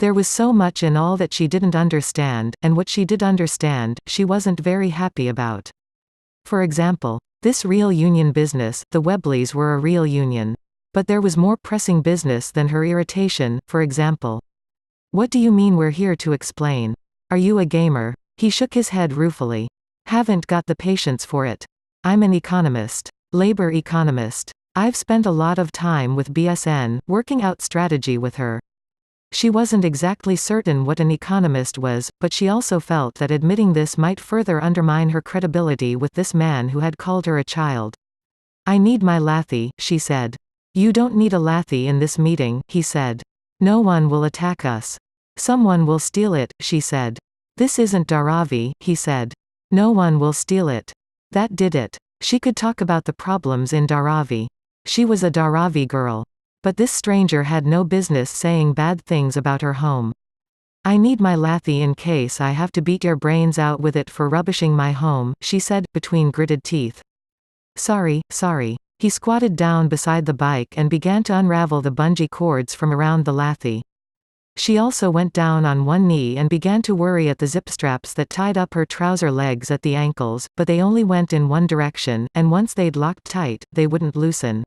There was so much in all that she didn't understand, and what she did understand, she wasn't very happy about. For example, this real union business, the Webleys were a real union. But there was more pressing business than her irritation, for example. What do you mean we're here to explain? Are you a gamer? He shook his head ruefully. Haven't got the patience for it. I'm an economist. Labor economist. I've spent a lot of time with BSN, working out strategy with her. She wasn't exactly certain what an economist was, but she also felt that admitting this might further undermine her credibility with this man who had called her a child. I need my lathy, she said. You don't need a lathy in this meeting, he said. No one will attack us. Someone will steal it, she said. This isn't Dharavi, he said. No one will steal it. That did it. She could talk about the problems in Dharavi. She was a Dharavi girl. But this stranger had no business saying bad things about her home. I need my lathy in case I have to beat your brains out with it for rubbishing my home, she said, between gritted teeth. Sorry. He squatted down beside the bike and began to unravel the bungee cords from around the lathy. She also went down on one knee and began to worry at the zip straps that tied up her trouser legs at the ankles, but they only went in one direction, and once they'd locked tight, they wouldn't loosen.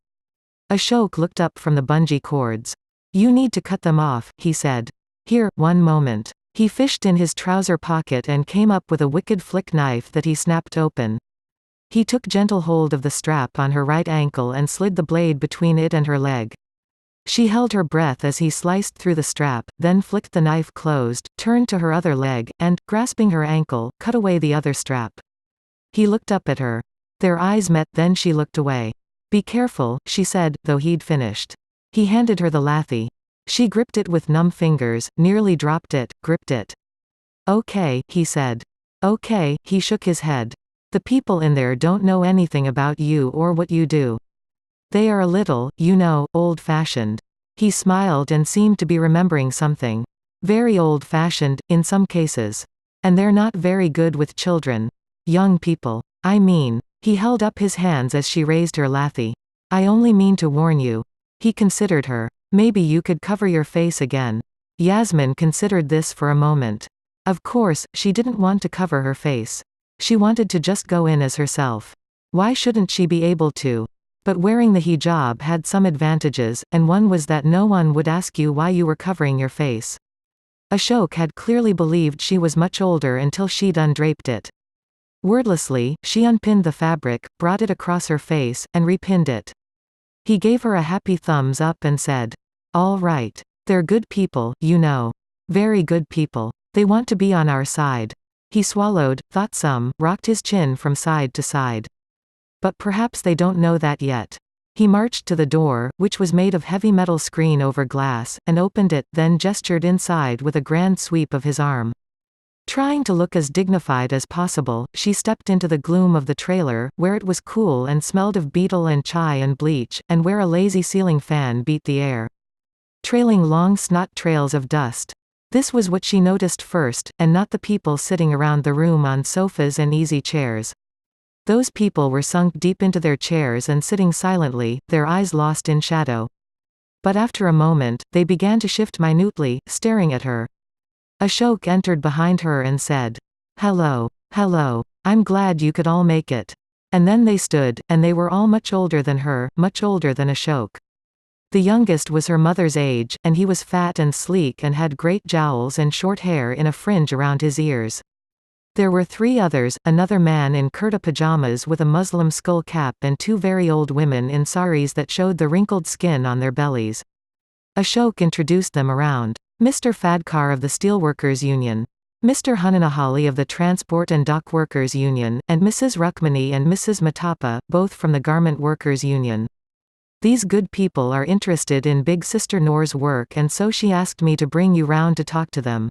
Ashok looked up from the bungee cords. You need to cut them off, he said. Here, one moment. He fished in his trouser pocket and came up with a wicked flick knife that he snapped open. He took gentle hold of the strap on her right ankle and slid the blade between it and her leg. She held her breath as he sliced through the strap, then flicked the knife closed, turned to her other leg, and, grasping her ankle, cut away the other strap. He looked up at her. Their eyes met, then she looked away. Be careful, she said, though he'd finished. He handed her the lathy. She gripped it with numb fingers, nearly dropped it, gripped it. Okay, he said. Okay, he shook his head. The people in there don't know anything about you or what you do. They are a little, old-fashioned. He smiled and seemed to be remembering something. Very old-fashioned, in some cases. And they're not very good with children. Young people. I mean. He held up his hands as she raised her lathy. I only mean to warn you. He considered her. Maybe you could cover your face again. Yasmin considered this for a moment. Of course, she didn't want to cover her face. She wanted to just go in as herself. Why shouldn't she be able to? But wearing the hijab had some advantages, and one was that no one would ask you why you were covering your face. Ashok had clearly believed she was much older until she'd undraped it. Wordlessly, she unpinned the fabric, brought it across her face, and repinned it. He gave her a happy thumbs up and said, All right. They're good people, Very good people. They want to be on our side. He swallowed, thought some, rocked his chin from side to side. But perhaps they don't know that yet. He marched to the door, which was made of heavy metal screen over glass, and opened it, then gestured inside with a grand sweep of his arm. Trying to look as dignified as possible, she stepped into the gloom of the trailer, where it was cool and smelled of beetle and chai and bleach, and where a lazy ceiling fan beat the air, trailing long snot trails of dust. This was what she noticed first, and not the people sitting around the room on sofas and easy chairs. Those people were sunk deep into their chairs and sitting silently, their eyes lost in shadow. But after a moment, they began to shift minutely, staring at her. Ashok entered behind her and said, Hello. I'm glad you could all make it. And then they stood, and they were all much older than her, much older than Ashok. The youngest was her mother's age, and he was fat and sleek and had great jowls and short hair in a fringe around his ears. There were three others, another man in kurta pajamas with a Muslim skull cap and two very old women in saris that showed the wrinkled skin on their bellies. Ashok introduced them around. Mr. Fadkar of the Steelworkers Union. Mr. Hananahali of the Transport and Dock Workers Union, and Mrs. Rukmani and Mrs. Matapa, both from the Garment Workers Union. These good people are interested in Big Sister Noor's work, and so she asked me to bring you round to talk to them.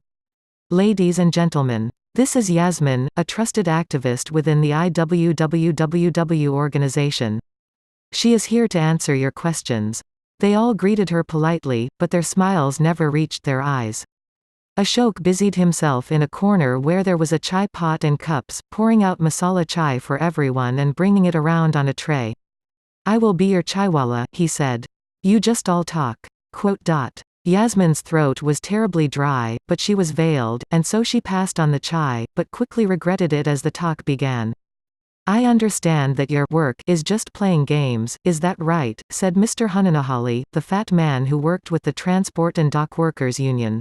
Ladies and gentlemen. This is Yasmin, a trusted activist within the IWWWW organization. She is here to answer your questions. They all greeted her politely, but their smiles never reached their eyes. Ashok busied himself in a corner where there was a chai pot and cups, pouring out masala chai for everyone and bringing it around on a tray. I will be your chaiwala, he said. You just all talk. Yasmin's throat was terribly dry, but she was veiled, and so she passed on the chai, but quickly regretted it as the talk began. "I understand that your work is just playing games, is that right?" said Mr. Hunanahali, the fat man who worked with the Transport and Dock Workers Union.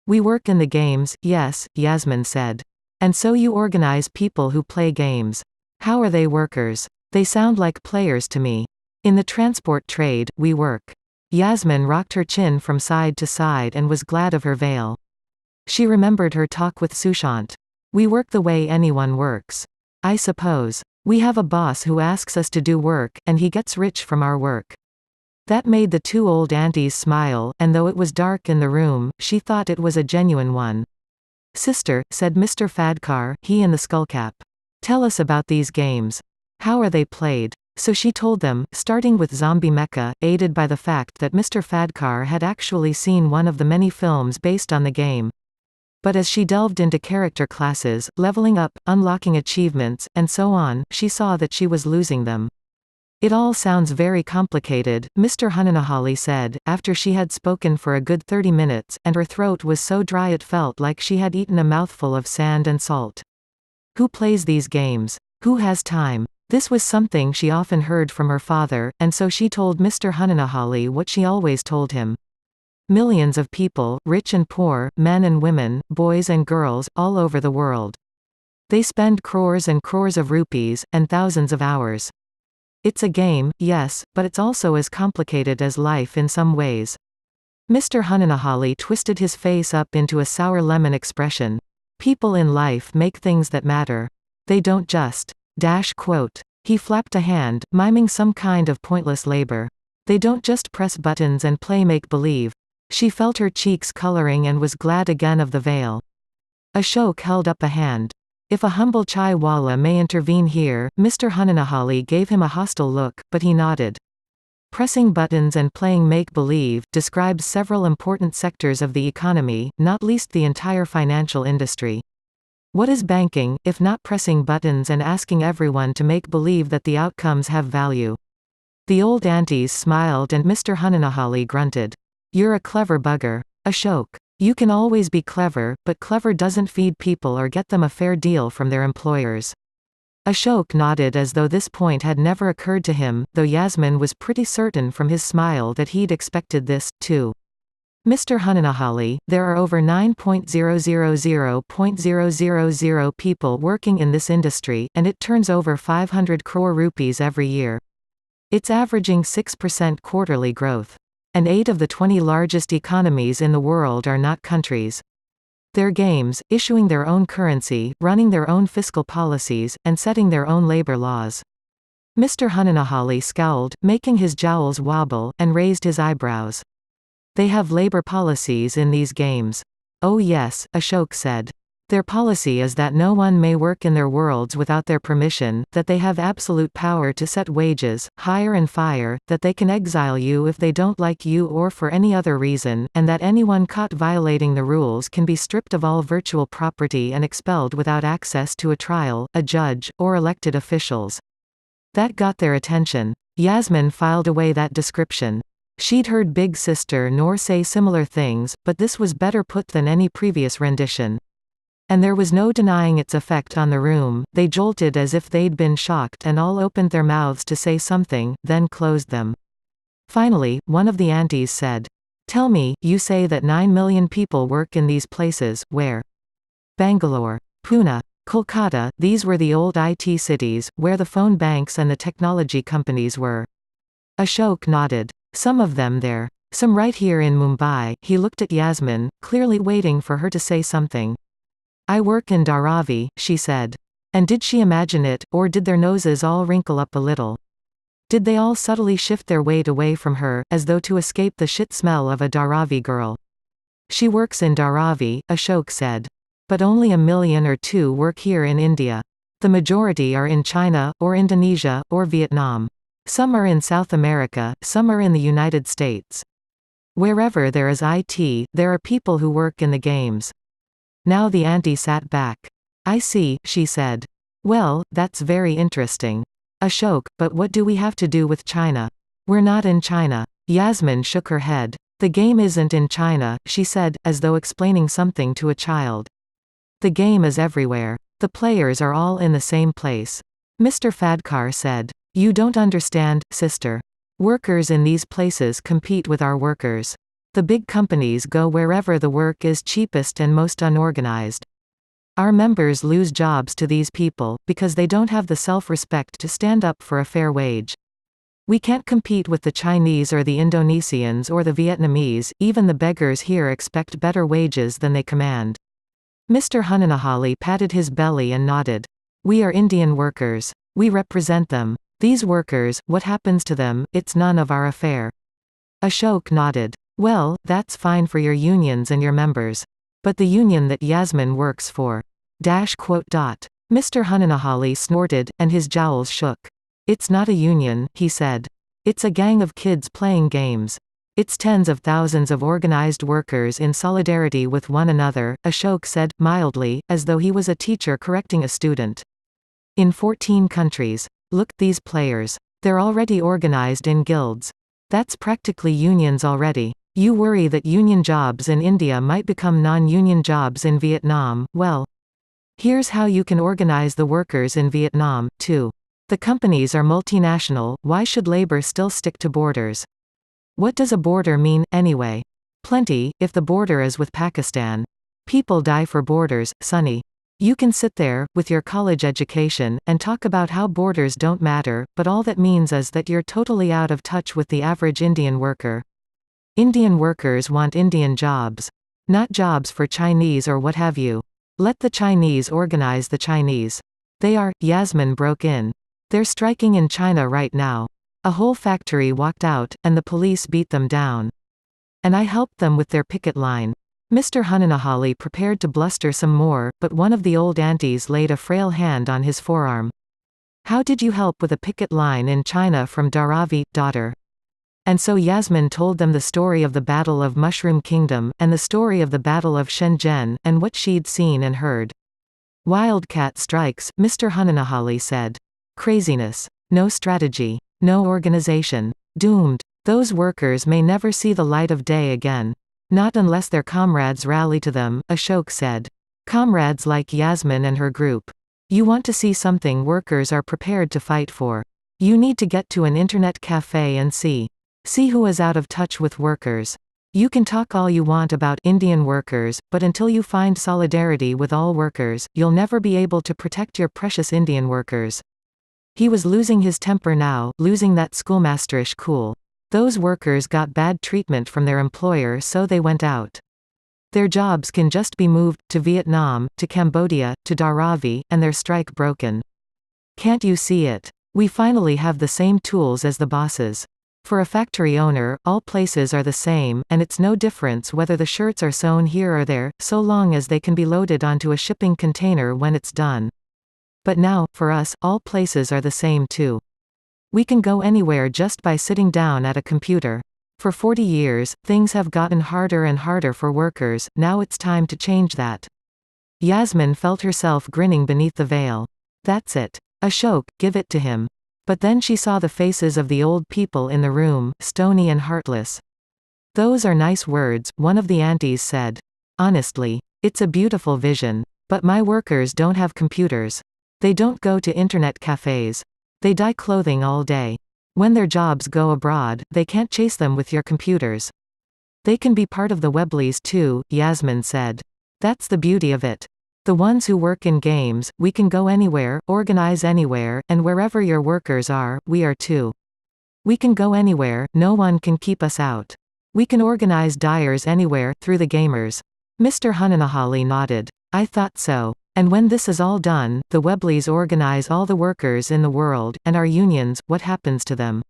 "We work in the games, yes," Yasmin said. "And so you organize people who play games. How are they workers? They sound like players to me. In the transport trade, we work." Yasmin rocked her chin from side to side and was glad of her veil. She remembered her talk with Sushant. "We work the way anyone works. I suppose. We have a boss who asks us to do work, and he gets rich from our work." That made the two old aunties smile, and though it was dark in the room, she thought it was a genuine one. "Sister," said Mr. Fadkar, he in the skullcap. "Tell us about these games. How are they played?" So she told them, starting with Zombie Mecha, aided by the fact that Mr. Fadkar had actually seen one of the many films based on the game. But as she delved into character classes, leveling up, unlocking achievements, and so on, she saw that she was losing them. "It all sounds very complicated," Mr. Hunanahali said, after she had spoken for a good 30 minutes, and her throat was so dry it felt like she had eaten a mouthful of sand and salt. "Who plays these games? Who has time?" This was something she often heard from her father, and so she told Mr. Hunanahali what she always told him. Millions of people, rich and poor, men and women, boys and girls, all over the world. They spend crores and crores of rupees, and thousands of hours. It's a game, yes, but it's also as complicated as life in some ways. Mr. Hunanahali twisted his face up into a sour lemon expression. "People in life make things that matter. They don't just quote. He flapped a hand, miming some kind of pointless labor. "They don't just press buttons and play make-believe." She felt her cheeks coloring and was glad again of the veil. Ashok held up a hand. "If a humble chai wala may intervene here," Mr. Hunanahali gave him a hostile look, but he nodded. Pressing buttons and playing make-believe describes several important sectors of the economy, not least the entire financial industry. What is banking, if not pressing buttons and asking everyone to make believe that the outcomes have value? The old aunties smiled and Mr. Hunanahali grunted. "You're a clever bugger, Ashok. You can always be clever, but clever doesn't feed people or get them a fair deal from their employers." Ashok nodded as though this point had never occurred to him, though Yasmin was pretty certain from his smile that he'd expected this, too. "Mr. Hunanahali, there are over 9,000,000 people working in this industry, and it turns over 500 crore rupees every year. It's averaging 6% quarterly growth. And 8 of the 20 largest economies in the world are not countries. They're games, issuing their own currency, running their own fiscal policies, and setting their own labor laws." Mr. Hunanahali scowled, making his jowls wobble, and raised his eyebrows. "They have labor policies in these games." "Oh yes," Ashok said. "Their policy is that no one may work in their worlds without their permission, that they have absolute power to set wages, hire and fire, that they can exile you if they don't like you or for any other reason, and that anyone caught violating the rules can be stripped of all virtual property and expelled without access to a trial, a judge, or elected officials." That got their attention. Yasmin filed away that description. She'd heard Big Sister Noor say similar things, but this was better put than any previous rendition. And there was no denying its effect on the room. They jolted as if they'd been shocked and all opened their mouths to say something, then closed them. Finally, one of the aunties said, "Tell me, you say that 9 million people work in these places, where?" "Bangalore, Pune, Kolkata, these were the old IT cities, where the phone banks and the technology companies were." Ashok nodded. "Some of them there. Some right here in Mumbai." He looked at Yasmin, clearly waiting for her to say something. "I work in Dharavi," she said. And did she imagine it, or did their noses all wrinkle up a little? Did they all subtly shift their weight away from her, as though to escape the shit smell of a Dharavi girl? "She works in Dharavi," Ashok said. "But only 1 million or 2 work here in India. The majority are in China, or Indonesia, or Vietnam. Some are in South America, some are in the United States. Wherever there is IT, there are people who work in the games." Now the auntie sat back. "I see," she said. "Well, that's very interesting. Ashok, but what do we have to do with China? We're not in China." Yasmin shook her head. The game isn't in China, she said, as though explaining something to a child. The game is everywhere. The players are all in the same place. Mr. Fadkar said. You don't understand, sister. Workers in these places compete with our workers. The big companies go wherever the work is cheapest and most unorganized. Our members lose jobs to these people, because they don't have the self-respect to stand up for a fair wage. We can't compete with the Chinese or the Indonesians or the Vietnamese, even the beggars here expect better wages than they command. Mr. Hunanahali patted his belly and nodded. We are Indian workers. We represent them. These workers, what happens to them, it's none of our affair. Ashok nodded. Well, that's fine for your unions and your members. But the union that Yasmin works for. Mr. Hunanahali snorted, and his jowls shook. It's not a union, he said. It's a gang of kids playing games. It's tens of thousands of organized workers in solidarity with one another, Ashok said, mildly, as though he was a teacher correcting a student. In 14 countries. Look, these players. They're already organized in guilds. That's practically unions already. You worry that union jobs in India might become non-union jobs in Vietnam. Well, here's how you can organize the workers in Vietnam, too. The companies are multinational, why should labor still stick to borders? What does a border mean, anyway? Plenty, if the border is with Pakistan. People die for borders, Sonny. You can sit there, with your college education, and talk about how borders don't matter, but all that means is that you're totally out of touch with the average Indian worker. Indian workers want Indian jobs. Not jobs for Chinese or what have you. Let the Chinese organize the Chinese. They are, Yasmin broke in. They're striking in China right now. A whole factory walked out, and the police beat them down. And I helped them with their picket line. Mr. Hunanahali prepared to bluster some more, but one of the old aunties laid a frail hand on his forearm. How did you help with a picket line in China from Dharavi, daughter? And so Yasmin told them the story of the Battle of Mushroom Kingdom, and the story of the Battle of Shenzhen, and what she'd seen and heard. Wildcat strikes, Mr. Hunanahali said. Craziness. No strategy. No organization. Doomed. Those workers may never see the light of day again. Not unless their comrades rally to them, Ashok said. Comrades like Yasmin and her group. You want to see something workers are prepared to fight for. You need to get to an internet cafe and see. See who is out of touch with workers. You can talk all you want about Indian workers, but until you find solidarity with all workers, you'll never be able to protect your precious Indian workers. He was losing his temper now, losing that schoolmasterish cool. Those workers got bad treatment from their employer, so they went out. Their jobs can just be moved, to Vietnam, to Cambodia, to Dharavi, and their strike broken. Can't you see it? We finally have the same tools as the bosses. For a factory owner, all places are the same, and it's no difference whether the shirts are sewn here or there, so long as they can be loaded onto a shipping container when it's done. But now, for us, all places are the same too. We can go anywhere just by sitting down at a computer. For 40 years, things have gotten harder and harder for workers, now it's time to change that. Yasmin felt herself grinning beneath the veil. That's it. Ashok, give it to him. But then she saw the faces of the old people in the room, stony and heartless. Those are nice words, one of the aunties said. Honestly, it's a beautiful vision. But my workers don't have computers. They don't go to internet cafes. They dye clothing all day. When their jobs go abroad, they can't chase them with your computers. They can be part of the Webleys too, Yasmin said. That's the beauty of it. The ones who work in games, we can go anywhere, organize anywhere, and wherever your workers are, we are too. We can go anywhere, no one can keep us out. We can organize dyers anywhere, through the gamers. Mr. Hunanahali nodded. I thought so. And when this is all done, the Webleys organize all the workers in the world, and our unions, what happens to them?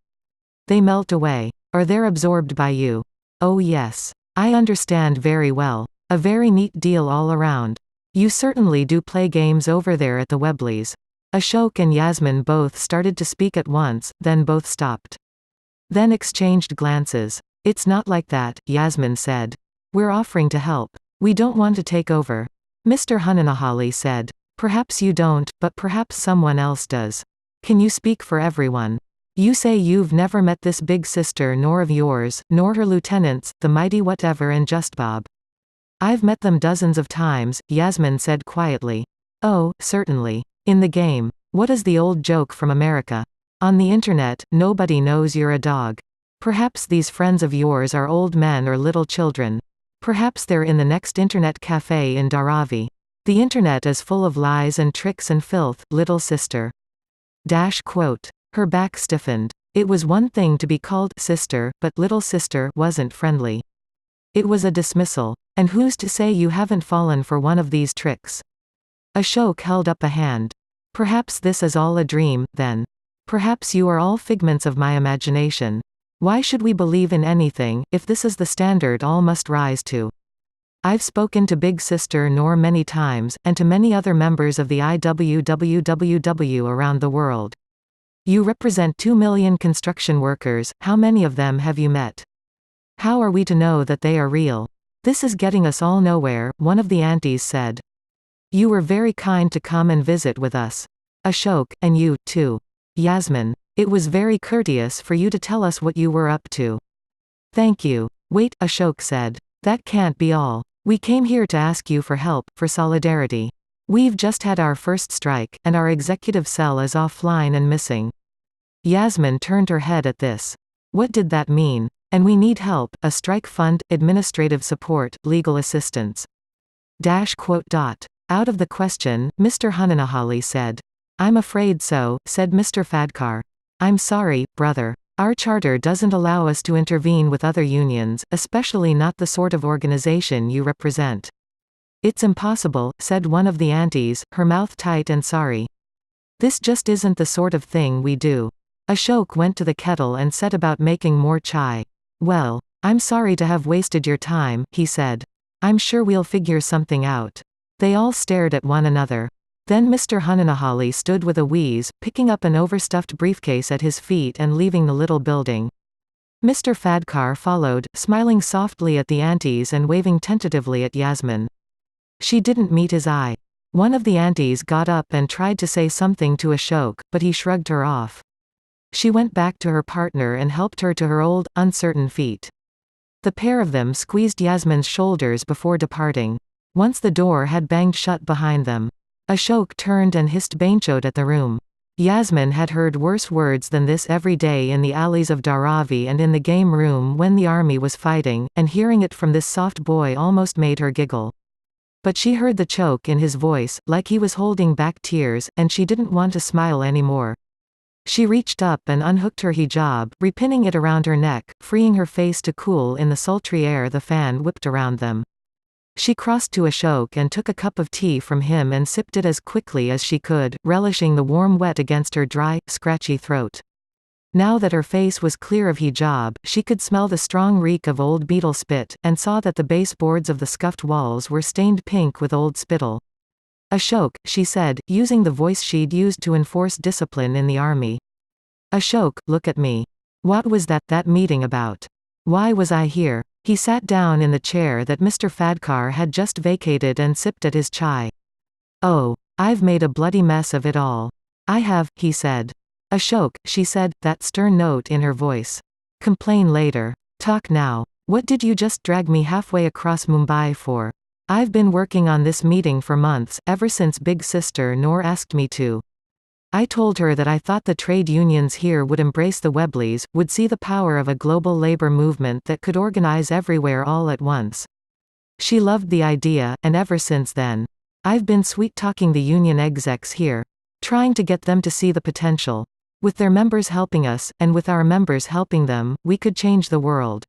They melt away. Or they're absorbed by you. Oh yes. I understand very well. A very neat deal all around. You certainly do play games over there at the Webleys. Ashok and Yasmin both started to speak at once, then both stopped. Then exchanged glances. It's not like that, Yasmin said. We're offering to help. We don't want to take over. Mr. Hunanahali said. Perhaps you don't, but perhaps someone else does. Can you speak for everyone? You say you've never met this big sister nor of yours, nor her lieutenants, the mighty whatever and just Bob. I've met them dozens of times, Yasmin said quietly. Oh, certainly. In the game. What is the old joke from America? On the internet, nobody knows you're a dog. Perhaps these friends of yours are old men or little children. Perhaps they're in the next internet cafe in Dharavi. The internet is full of lies and tricks and filth, little sister. Quote. Her back stiffened. It was one thing to be called sister, but little sister wasn't friendly. It was a dismissal. And who's to say you haven't fallen for one of these tricks? Ashok held up a hand. Perhaps this is all a dream, then. Perhaps you are all figments of my imagination. Why should we believe in anything, if this is the standard all must rise to? I've spoken to Big Sister Noor many times, and to many other members of the IWWWW around the world. You represent 2 million construction workers, how many of them have you met? How are we to know that they are real? This is getting us all nowhere, one of the aunties said. You were very kind to come and visit with us. Ashok, and you, too. Yasmin. It was very courteous for you to tell us what you were up to. Thank you. Wait, Ashok said. That can't be all. We came here to ask you for help, for solidarity. We've just had our first strike, and our executive cell is offline and missing. Yasmin turned her head at this. What did that mean? And we need help, a strike fund, administrative support, legal assistance. Quote. Out of the question, Mr. Hananahali said. I'm afraid so, said Mr. Fadkar. I'm sorry, brother. Our charter doesn't allow us to intervene with other unions, especially not the sort of organization you represent. It's impossible, said one of the aunties, her mouth tight and sorry. This just isn't the sort of thing we do. Ashok went to the kettle and set about making more chai. Well, I'm sorry to have wasted your time, he said. I'm sure we'll figure something out. They all stared at one another. Then Mr. Hananahali stood with a wheeze, picking up an overstuffed briefcase at his feet and leaving the little building. Mr. Fadkar followed, smiling softly at the aunties and waving tentatively at Yasmin. She didn't meet his eye. One of the aunties got up and tried to say something to Ashok, but he shrugged her off. She went back to her partner and helped her to her old, uncertain feet. The pair of them squeezed Yasmin's shoulders before departing. Once the door had banged shut behind them, Ashok turned and hissed Bainchot at the room. Yasmin had heard worse words than this every day in the alleys of Dharavi and in the game room when the army was fighting, and hearing it from this soft boy almost made her giggle. But she heard the choke in his voice, like he was holding back tears, and she didn't want to smile anymore. She reached up and unhooked her hijab, repinning it around her neck, freeing her face to cool in the sultry air the fan whipped around them. She crossed to Ashok and took a cup of tea from him and sipped it as quickly as she could, relishing the warm wet against her dry, scratchy throat. Now that her face was clear of hijab, she could smell the strong reek of old beetle spit, and saw that the baseboards of the scuffed walls were stained pink with old spittle. Ashok, she said, using the voice she'd used to enforce discipline in the army. Ashok, look at me. What was that meeting about? Why was I here? He sat down in the chair that Mr. Fadkar had just vacated and sipped at his chai. Oh, I've made a bloody mess of it all. I have, he said. Ashok, she said, that stern note in her voice. Complain later. Talk now. What did you just drag me halfway across Mumbai for? I've been working on this meeting for months, ever since Big Sister Noor asked me to. I told her that I thought the trade unions here would embrace the Webleys, would see the power of a global labor movement that could organize everywhere all at once. She loved the idea, and ever since then, I've been sweet-talking the union execs here, trying to get them to see the potential. With their members helping us, and with our members helping them, we could change the world.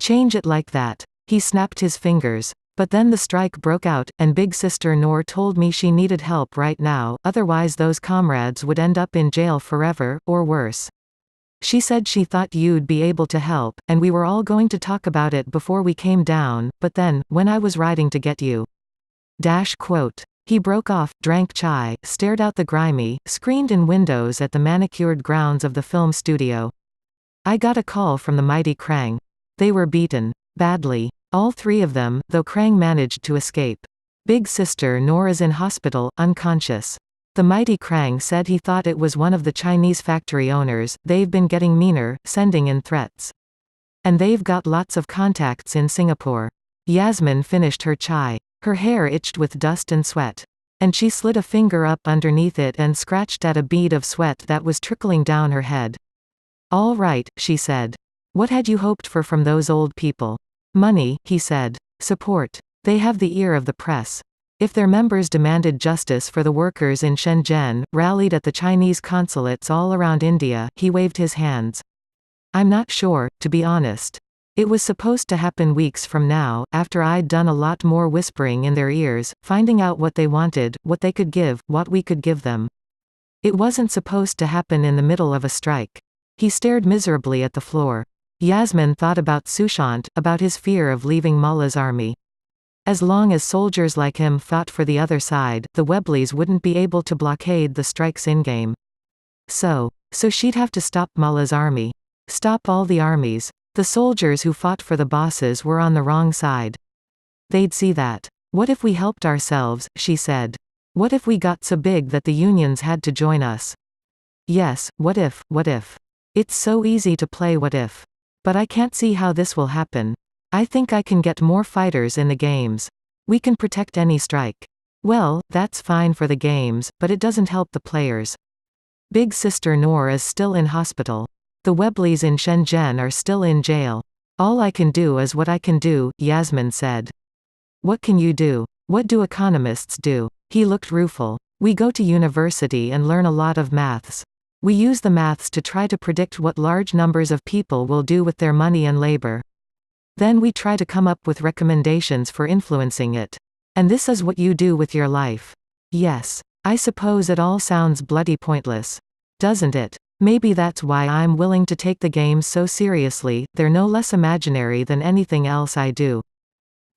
Change it like that. He snapped his fingers. But then the strike broke out, and Big Sister Noor told me she needed help right now, otherwise those comrades would end up in jail forever, or worse. She said she thought you'd be able to help, and we were all going to talk about it before we came down, but then, when I was riding to get you. Quote. He broke off, drank chai, stared out the grimy, screened-in windows at the manicured grounds of the film studio. I got a call from the mighty Krang. They were beaten. Badly. All three of them, though Krang managed to escape. Big Sister Noor is in hospital, unconscious. The mighty Krang said he thought it was one of the Chinese factory owners. They've been getting meaner, sending in threats. And they've got lots of contacts in Singapore. Yasmin finished her chai. Her hair itched with dust and sweat. And she slid a finger up underneath it and scratched at a bead of sweat that was trickling down her head. All right, she said. What had you hoped for from those old people? Money, he said. Support. They have the ear of the press. If their members demanded justice for the workers in Shenzhen, rallied at the Chinese consulates all around India, he waved his hands. I'm not sure, to be honest. It was supposed to happen weeks from now, after I'd done a lot more whispering in their ears, finding out what they wanted, what they could give, what we could give them. It wasn't supposed to happen in the middle of a strike. He stared miserably at the floor. Yasmin thought about Sushant, about his fear of leaving Mullah's army. As long as soldiers like him fought for the other side, the Webleys wouldn't be able to blockade the strikes in-game. So she'd have to stop Mullah's army. Stop all the armies. The soldiers who fought for the bosses were on the wrong side. They'd see that. What if we helped ourselves, she said. What if we got so big that the unions had to join us? Yes, what if? It's so easy to play what if. But I can't see how this will happen. I think I can get more fighters in the games. We can protect any strike. Well, that's fine for the games, but it doesn't help the players. Big sister Noor is still in hospital. The Webleys in Shenzhen are still in jail. All I can do is what I can do, Yasmin said. What can you do? What do economists do? He looked rueful. We go to university and learn a lot of maths. We use the maths to try to predict what large numbers of people will do with their money and labor. Then we try to come up with recommendations for influencing it. And this is what you do with your life. Yes. I suppose it all sounds bloody pointless. Doesn't it? Maybe that's why I'm willing to take the games so seriously, they're no less imaginary than anything else I do.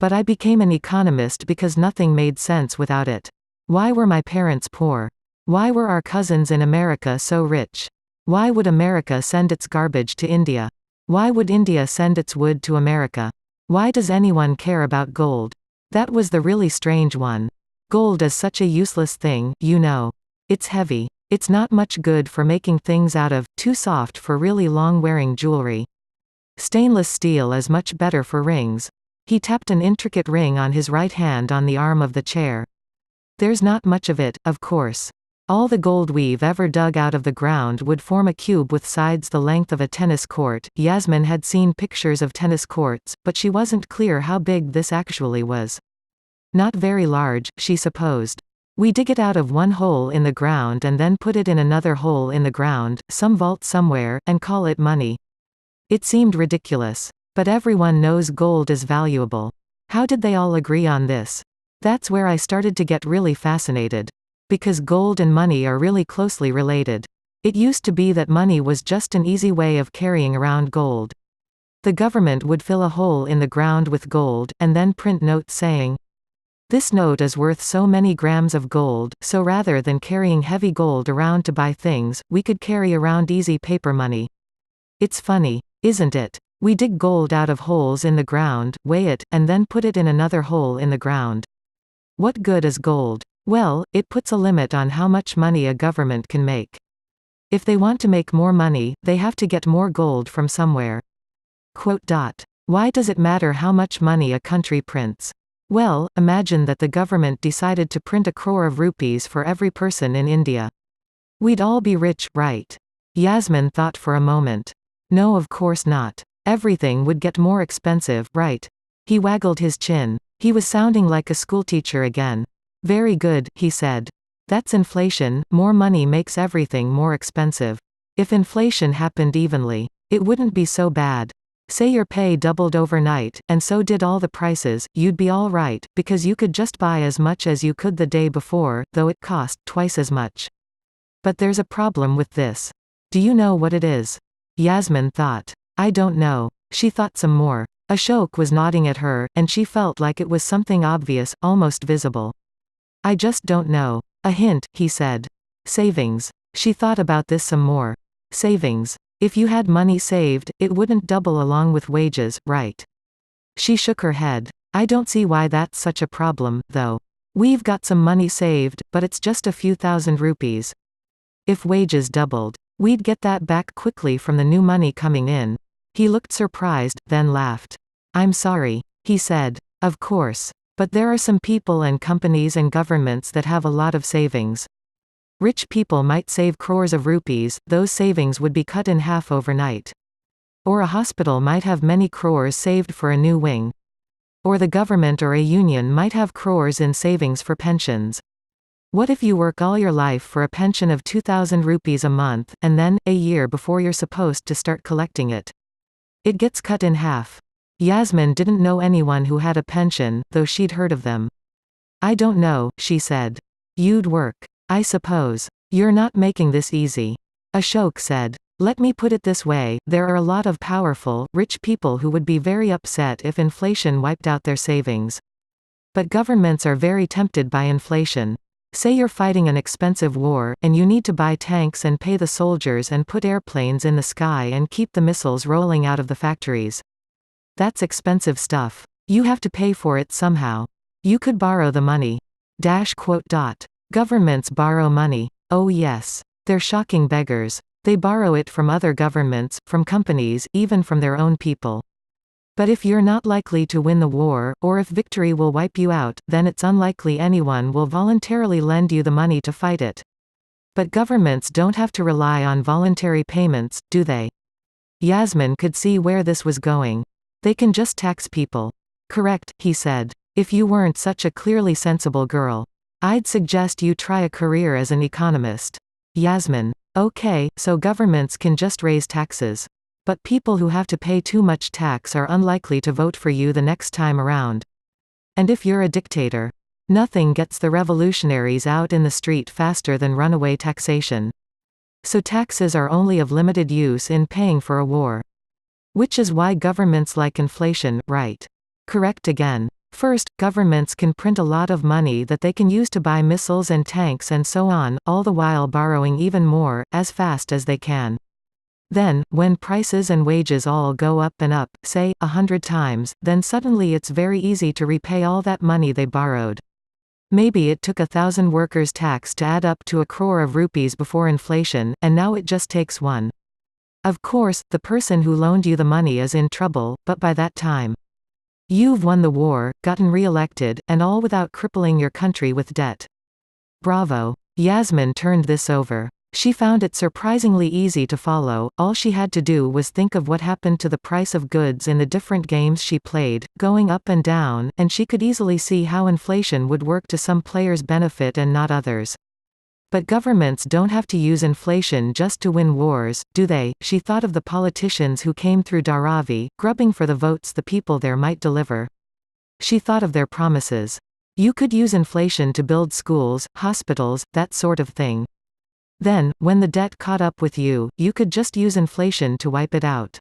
But I became an economist because nothing made sense without it. Why were my parents poor? Why were our cousins in America so rich? Why would America send its garbage to India? Why would India send its wood to America? Why does anyone care about gold? That was the really strange one. Gold is such a useless thing, you know. It's heavy. It's not much good for making things out of, too soft for really long-wearing jewelry. Stainless steel is much better for rings. He tapped an intricate ring on his right hand on the arm of the chair. There's not much of it, of course. All the gold we've ever dug out of the ground would form a cube with sides the length of a tennis court. Yasmin had seen pictures of tennis courts, but she wasn't clear how big this actually was. Not very large, she supposed. We dig it out of one hole in the ground and then put it in another hole in the ground, some vault somewhere, and call it money. It seemed ridiculous. But everyone knows gold is valuable. How did they all agree on this? That's where I started to get really fascinated. Because gold and money are really closely related. It used to be that money was just an easy way of carrying around gold. The government would fill a hole in the ground with gold, and then print notes saying, "This note is worth so many grams of gold," so rather than carrying heavy gold around to buy things, we could carry around easy paper money. It's funny, isn't it? We dig gold out of holes in the ground, weigh it, and then put it in another hole in the ground. What good is gold? Well, it puts a limit on how much money a government can make. If they want to make more money, they have to get more gold from somewhere. Why does it matter how much money a country prints? Well, imagine that the government decided to print 1 crore of rupees for every person in India. We'd all be rich, right? Yasmin thought for a moment. No, of course not. Everything would get more expensive, right? He waggled his chin. He was sounding like a schoolteacher again. Very good, he said. That's inflation, more money makes everything more expensive. If inflation happened evenly, it wouldn't be so bad. Say your pay doubled overnight, and so did all the prices, you'd be all right, because you could just buy as much as you could the day before, though it cost twice as much. But there's a problem with this. Do you know what it is? Yasmin thought. I don't know. She thought some more. Ashok was nodding at her, and she felt like it was something obvious, almost visible. I just don't know. A hint, he said. Savings. She thought about this some more. Savings. If you had money saved, it wouldn't double along with wages, right? She shook her head. I don't see why that's such a problem, though. We've got some money saved, but it's just a few thousand rupees. If wages doubled, we'd get that back quickly from the new money coming in." He looked surprised, then laughed. "I'm sorry," he said. "Of course. But there are some people and companies and governments that have a lot of savings. Rich people might save crores of rupees, those savings would be cut in half overnight. Or a hospital might have many crores saved for a new wing. Or the government or a union might have crores in savings for pensions. What if you work all your life for a pension of 2,000 rupees a month, and then, a year before you're supposed to start collecting it, it gets cut in half?" Yasmin didn't know anyone who had a pension, though she'd heard of them. "I don't know," she said. "You'd work. I suppose. You're not making this easy." Ashok said. "Let me put it this way, there are a lot of powerful, rich people who would be very upset if inflation wiped out their savings. But governments are very tempted by inflation. Say you're fighting an expensive war, and you need to buy tanks and pay the soldiers and put airplanes in the sky and keep the missiles rolling out of the factories. That's expensive stuff. You have to pay for it somehow. You could borrow the money. Governments borrow money. Oh yes. They're shocking beggars. They borrow it from other governments, from companies, even from their own people. But if you're not likely to win the war, or if victory will wipe you out, then it's unlikely anyone will voluntarily lend you the money to fight it. But governments don't have to rely on voluntary payments, do they?" Yasmin could see where this was going. "They can just tax people." "Correct," he said. "If you weren't such a clearly sensible girl, I'd suggest you try a career as an economist." Yasmin. "Okay, so governments can just raise taxes. But people who have to pay too much tax are unlikely to vote for you the next time around. And if you're a dictator, nothing gets the revolutionaries out in the street faster than runaway taxation. So taxes are only of limited use in paying for a war. Which is why governments like inflation, right?" "Correct again. First, governments can print a lot of money that they can use to buy missiles and tanks and so on, all the while borrowing even more, as fast as they can. Then, when prices and wages all go up and up, say, 100 times, then suddenly it's very easy to repay all that money they borrowed. Maybe it took 1,000 workers' tax to add up to 1 crore of rupees before inflation, and now it just takes 1. Of course, the person who loaned you the money is in trouble, but by that time, you've won the war, gotten re-elected, and all without crippling your country with debt." Bravo. Yasmin turned this over. She found it surprisingly easy to follow. All she had to do was think of what happened to the price of goods in the different games she played, going up and down, and she could easily see how inflation would work to some players' benefit and not others. But governments don't have to use inflation just to win wars, do they? She thought of the politicians who came through Dharavi, grubbing for the votes the people there might deliver. She thought of their promises. You could use inflation to build schools, hospitals, that sort of thing. Then, when the debt caught up with you, you could just use inflation to wipe it out.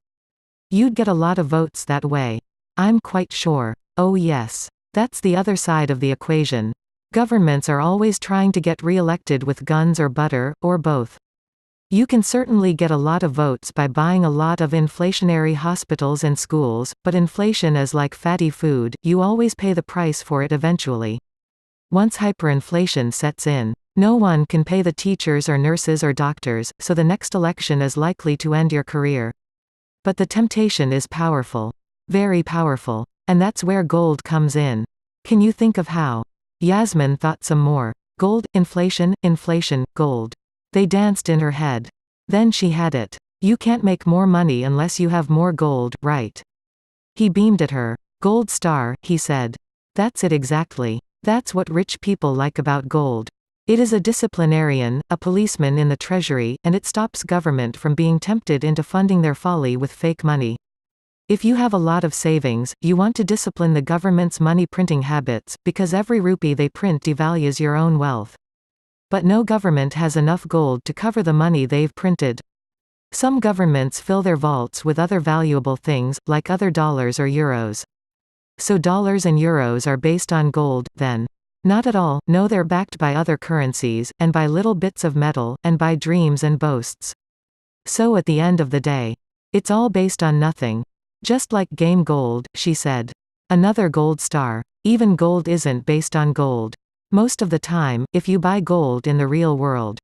You'd get a lot of votes that way. I'm quite sure. Oh yes. That's the other side of the equation. Governments are always trying to get re-elected with guns or butter, or both. You can certainly get a lot of votes by buying a lot of inflationary hospitals and schools, but inflation is like fatty food, you always pay the price for it eventually. Once hyperinflation sets in, no one can pay the teachers or nurses or doctors, so the next election is likely to end your career. But the temptation is powerful. Very powerful. And that's where gold comes in. Can you think of how? Yasmin thought some more. Gold, inflation, gold. They danced in her head. Then she had it. You can't make more money unless you have more gold, right? He beamed at her. Gold star, he said. That's it exactly. That's what rich people like about gold. It is a disciplinarian, a policeman in the treasury, and it stops government from being tempted into funding their folly with fake money. If you have a lot of savings, you want to discipline the government's money printing habits, because every rupee they print devalues your own wealth. But no government has enough gold to cover the money they've printed. Some governments fill their vaults with other valuable things, like other dollars or euros. So dollars and euros are based on gold, then? Not at all, no, they're backed by other currencies, and by little bits of metal, and by dreams and boasts. So at the end of the day, it's all based on nothing. Just like game gold, she said. Another gold star. Even gold isn't based on gold. Most of the time, if you buy gold in the real world,